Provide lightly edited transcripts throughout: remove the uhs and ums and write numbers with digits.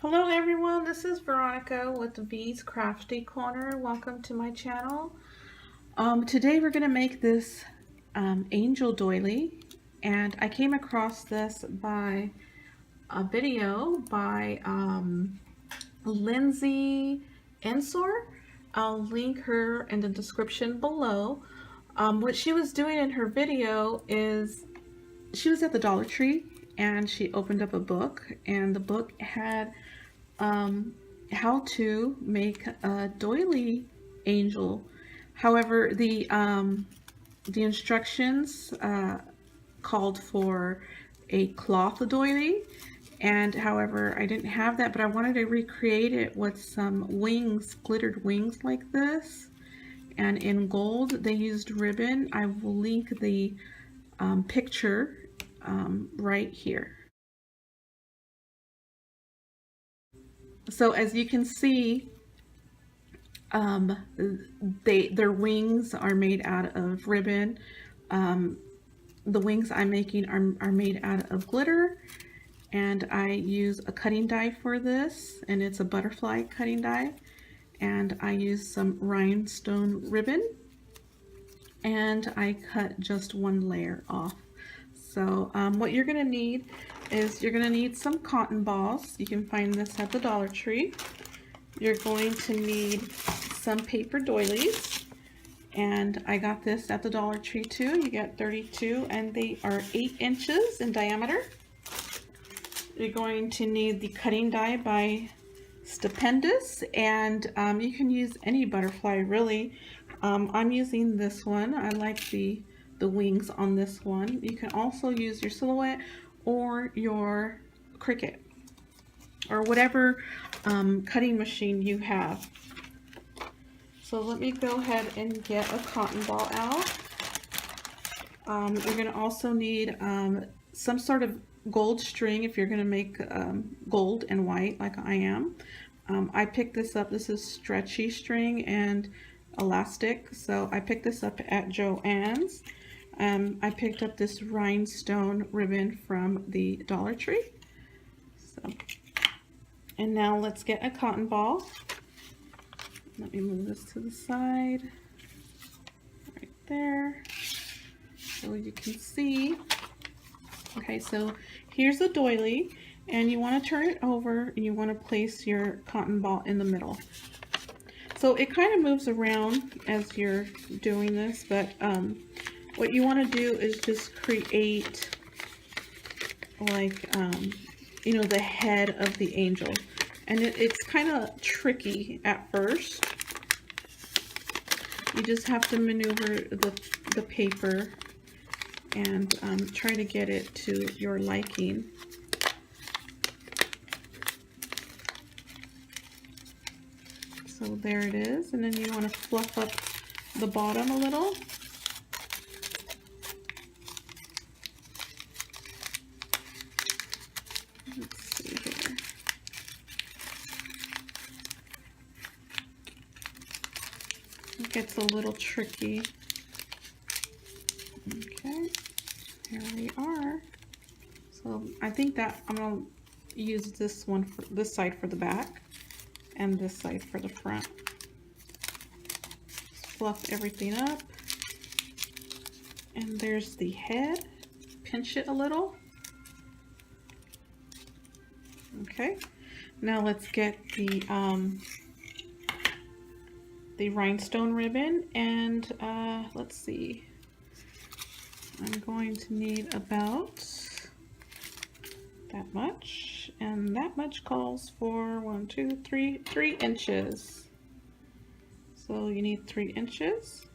Hello everyone, this is Veronica with V's Crafty Corner. Welcome to my channel. Today we're going to make this angel doily, and I came across this by a video by Lindsay Ensor. I'll link her in the description below. What she was doing in her video is she was at the Dollar Tree and she opened up a book, and the book had how to make a doily angel. However, the instructions called for a cloth doily, and however I didn't have that, but I wanted to recreate it with some wings, glittered wings like this, and in gold they used ribbon. I will link the picture right here. So as you can see, their wings are made out of ribbon. The wings I'm making are made out of glitter, and I use a cutting die for this, and it's a butterfly cutting die, and I use some rhinestone ribbon, and I cut just one layer off. So what you're going to need is you're going to need some cotton balls. You can find this at the Dollar Tree. You're going to need some paper doilies, and I got this at the Dollar Tree too. You get 32, and they are 8 inches in diameter. You're going to need the cutting die by Stampendous, and you can use any butterfly really. I'm using this one. I like the wings on this one. You can also use your silhouette or your Cricut or whatever cutting machine you have. So let me go ahead and get a cotton ball out. You're going to also need some sort of gold string if you're going to make gold and white like I am. I picked this up. This is stretchy string and elastic, so I picked this up at Joann's. I picked up this rhinestone ribbon from the Dollar Tree. So, and now let's get a cotton ball. Let me move this to the side, right there, so you can see. Okay, so here's a doily, and you want to turn it over, and you want to place your cotton ball in the middle. So it kind of moves around as you're doing this, but what you want to do is just create like, you know, the head of the angel. And it's kind of tricky at first. You just have to maneuver the paper and try to get it to your liking. So there it is, and then you want to fluff up the bottom a little. Let's see here. It gets a little tricky. Okay, here we are. So I think that I'm gonna use this one for this side for the back and this side for the front. Just fluff everything up, and there's the head. Pinch it a little. Okay, now let's get the rhinestone ribbon, and let's see. I'm going to need about that much, and that much calls for 3 inches. So you need 3 inches,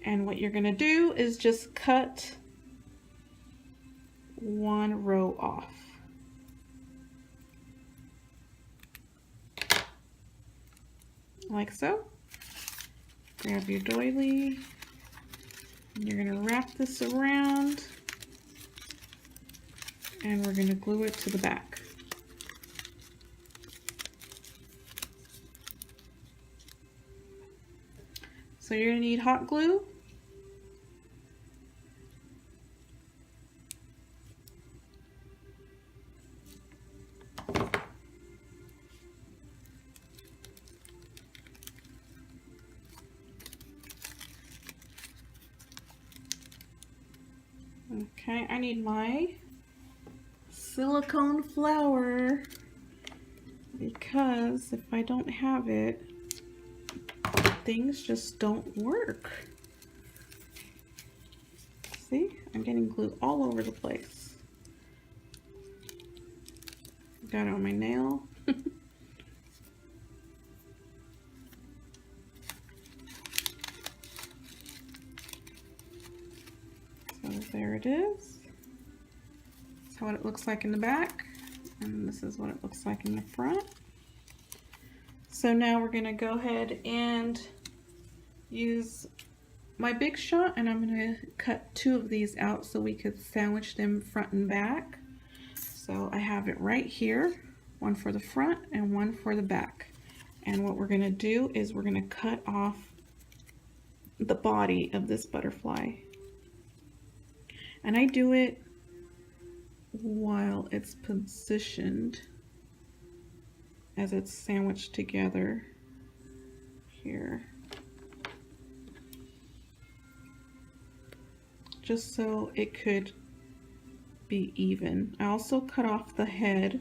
and what you're going to do is just cut one row off. Like so. Grab your doily, and you're going to wrap this around, and we're going to glue it to the back. So you're going to need hot glue. Okay, I need my silicone flower because if I don't have it, things just don't work. See, I'm getting glue all over the place. Got it on my nail. So there it is. That's what it looks like in the back, and this is what it looks like in the front. So now we're going to go ahead and use my big shot, and I'm going to cut 2 of these out so we could sandwich them front and back. So I have it right here, one for the front and one for the back. And what we're going to do is we're going to cut off the body of this butterfly. And I do it while it's positioned as it's sandwiched together here. Just so it could be even. I also cut off the head.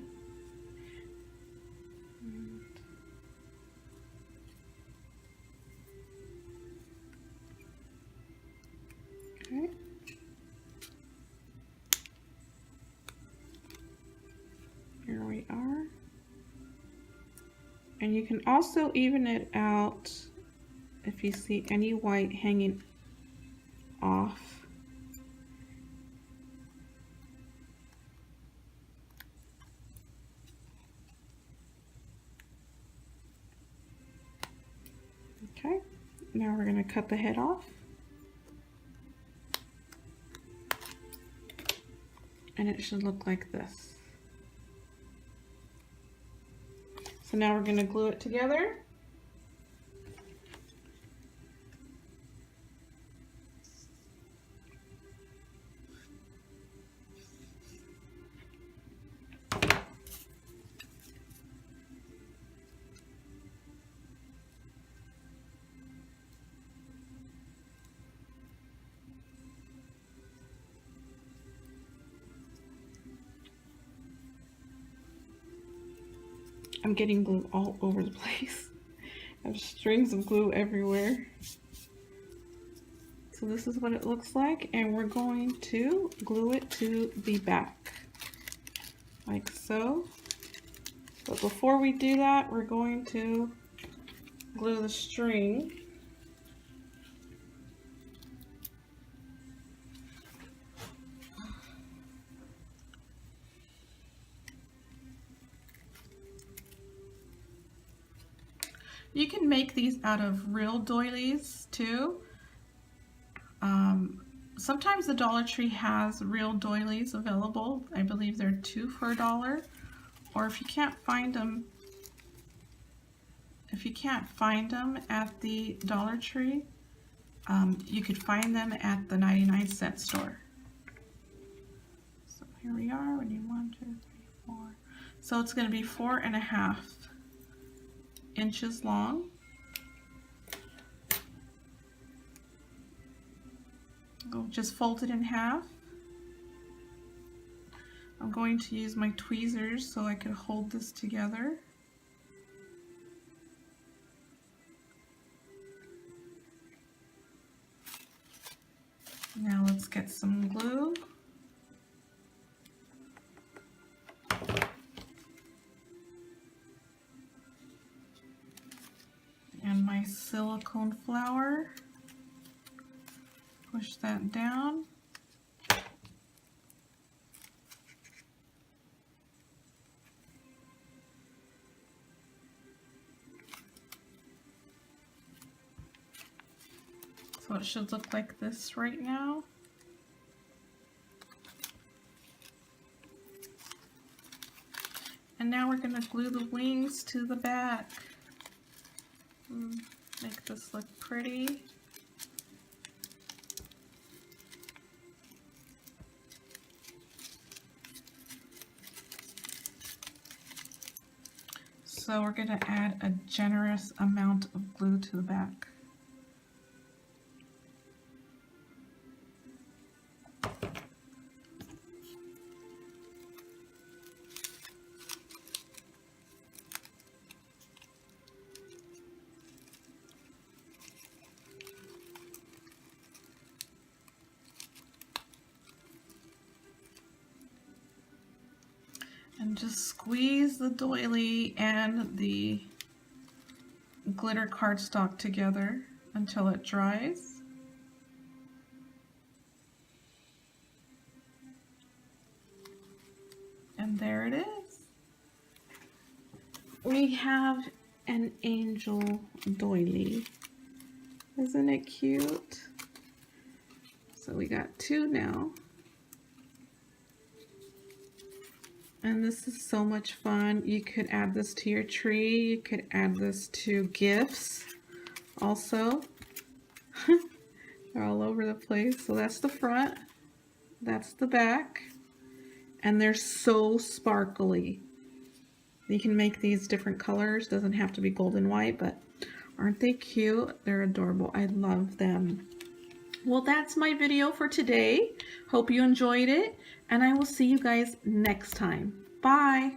Okay. Here we are. And you can also even it out if you see any white hanging off. Okay, now we're going to cut the head off. And it should look like this. So now we're going to glue it together. I'm getting glue all over the place. I have strings of glue everywhere. So this is what it looks like, and we're going to glue it to the back, like so. But before we do that, we're going to glue the string. You can make these out of real doilies too. Sometimes the Dollar Tree has real doilies available. I believe they're 2 for $1. Or if you can't find them, at the Dollar Tree, you could find them at the 99-cent store. So here we are. We need 1, 2, 3, 4. So it's going to be 4.5 inches long. I'll just fold it in half. I'm going to use my tweezers so I can hold this together. Now let's get some glue. And my silicone flower. Push that down. So it should look like this right now. And now we're going to glue the wings to the back. Make this look pretty. So we're going to add a generous amount of glue to the back. And just squeeze the doily and the glitter cardstock together until it dries. And there it is. We have an angel doily. Isn't it cute? So we got two now. And this is so much fun. You could add this to your tree. You could add this to gifts also. They're all over the place. So that's the front. That's the back. And they're so sparkly. You can make these different colors. Doesn't have to be gold and white, but aren't they cute? They're adorable. I love them. Well, that's my video for today. Hope you enjoyed it, and I will see you guys next time. Bye.